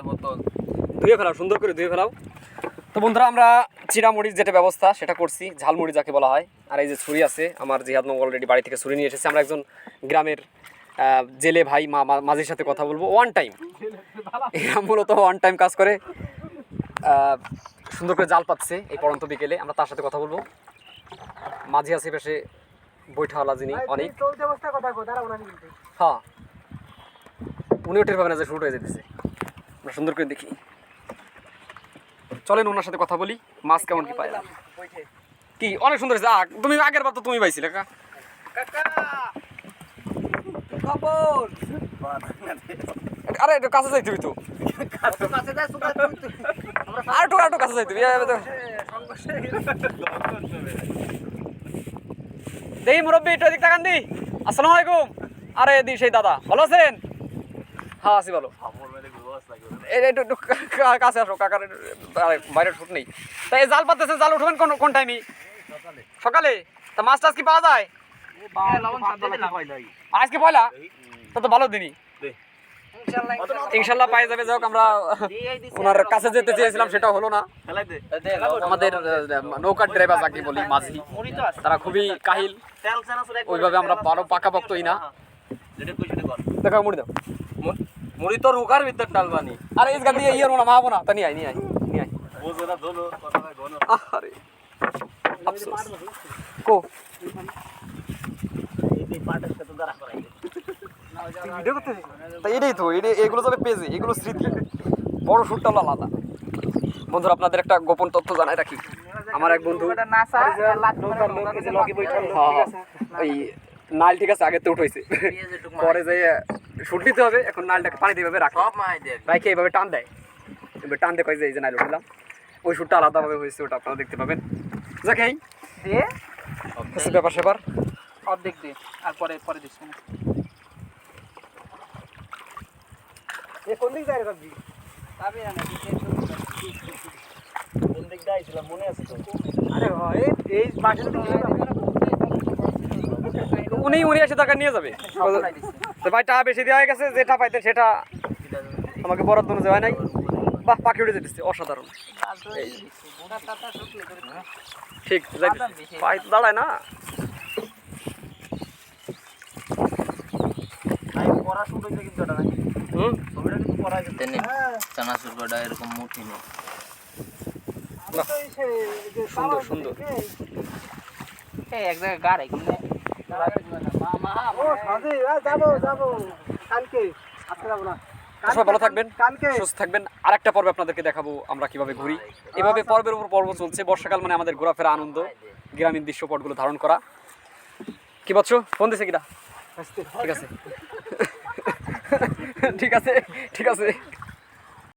বোতল ধুয়ে ফেলাও, সুন্দর করে ধুয়ে ফেলাও। তো বন্ধুরা আমরা চিড়ামরিচ যেটা ব্যবস্থা সেটা করছি, ঝালমুড়ি যাকে বলা হয়। আর এই যে ছুরি আছে, আমার জিহাদ মামা অলরেডি বাড়ি থেকে ছুরি নিয়ে এসেছে। আমরা একজন গ্রামের জেলে ভাই মাঝির সাথে কথা বলবো ওয়ান টাইম। এরা মূলত ওয়ান টাইম কাজ করে, সুন্দর করে জাল পাচ্ছে এই পড়ন্ত বিকেলে। আমরা তার সাথে কথা বলবো। মাঝি আছে পাশে বৈঠাওয়ালা যিনি অনেক, হ্যাঁ উনিও টের পাবেন না যে শুট হয়ে যেতেছে। আমরা সুন্দর করে দেখি, চলেন ওনার সাথে কথা বলি। মাছ কেমন কি পায়? কি অনেক সুন্দর হয়েছে। তুমি আগের বার তো তুমি পাইছিলে কাকা। আরে একটু কাছে যাই, তুমি তো আর একটু কাছে যাই তুমি। দেখি মুরব্বী একটু এদিক তাকান দি। আসসালামু আলাইকুম। আরে দি সেই দাদা, ভালো আছেন? হ্যাঁ আছি ভালো। একটু একটু কাছে আসো কাকার, বাইরের শুট নেই। তা এই জাল পাতেছে, জাল উঠবেন কোন টাইমে? সকালে। তা মাছ টাছ কি পাওয়া যায় আজকে পয়লা? তা তো ভালো দিনই, ইনশাল্লাহ পাই যাবে। যাক আমরা ওনার কাছে যেতে চেয়েছিলাম, সেটা হলো না। আমাদের নৌকার ড্রাইভার যাকে বলি মাঝি, তারা খুবই কাহিল, ওইভাবে আমরা বারো পাকাপোক্তই না। দেখা মুড়ি দাও, মুড়ি তো রুকার ভিতর ডালবানি। আরে এই গাড়ি দিয়ে ইয়ে না মাহাবো না, তা নিয়ে আয় নিয়ে আয় নিয়ে আয়। আরে আফসোস কো এটাই তো, এগুলো যাবে পেজে, এগুলো স্মৃতি। বড় শুটটা হলো আলাদা। বন্ধুরা আপনাদের একটা গোপন তথ্য জানাই রাখি, আমার এক বন্ধু ওই নাল ঠিক আছে আগেতে উঠেছে, পরে যাই শুট নিতে হবে। এখন নালটাকে পানি দিয়ে রাখে, রাখে এইভাবে টান দেয়, এবার টান দিয়ে কয় যে এই যে নাইল উঠলাম। ওই শুটটা আলাদাভাবে হয়েছে, ওটা আপনারা দেখতে পাবেন। যাকে এই ব্যাপার সেবার অর্ধেক দিয়ে আর পরে পরে দিচ্ছি না। কোন দিক যায় রাখবি? কোন দিক দিয়ে আইছিলাম মনে আছে তো? আরে এই বাসের উনি এসে টাকা নিয়ে যাবে। তো ভাই টাকা বেশি দেওয়া হয়ে গেছে, যেটা পাইতেন সেটা আমাকে বরাদ্দ অনুযায়ী হয় নাই। বাহ, পাখি উড়ে যেতেছে, অসাধারণ। ঠিক পাই তো দাঁড়ায় না। পড়াশোনা কিন্তু এটা নাকি ছবিটা কিন্তু পড়া যেতে নেই। চানাচুর বড়া এরকম মুঠি নেই। সুন্দর সুন্দর। এই এক জায়গায় গাড়ি কিনে যাবো কালকে, আজকে যাবো না। সবাই ভালো থাকবেন, সুস্থ থাকবেন। আর একটা পর্বে আপনাদেরকে দেখাবো আমরা কিভাবে ঘুরি। এভাবে পর্বের উপর পর্ব চলছে। বর্ষাকাল মানে আমাদের ঘোরাফেরা আনন্দ, গ্রামীণ দৃশ্যপটগুলো ধারণ করা। কি বলছো? ফোন দিছে কিনা? ঠিক আছে ঠিক আছে ঠিক আছে।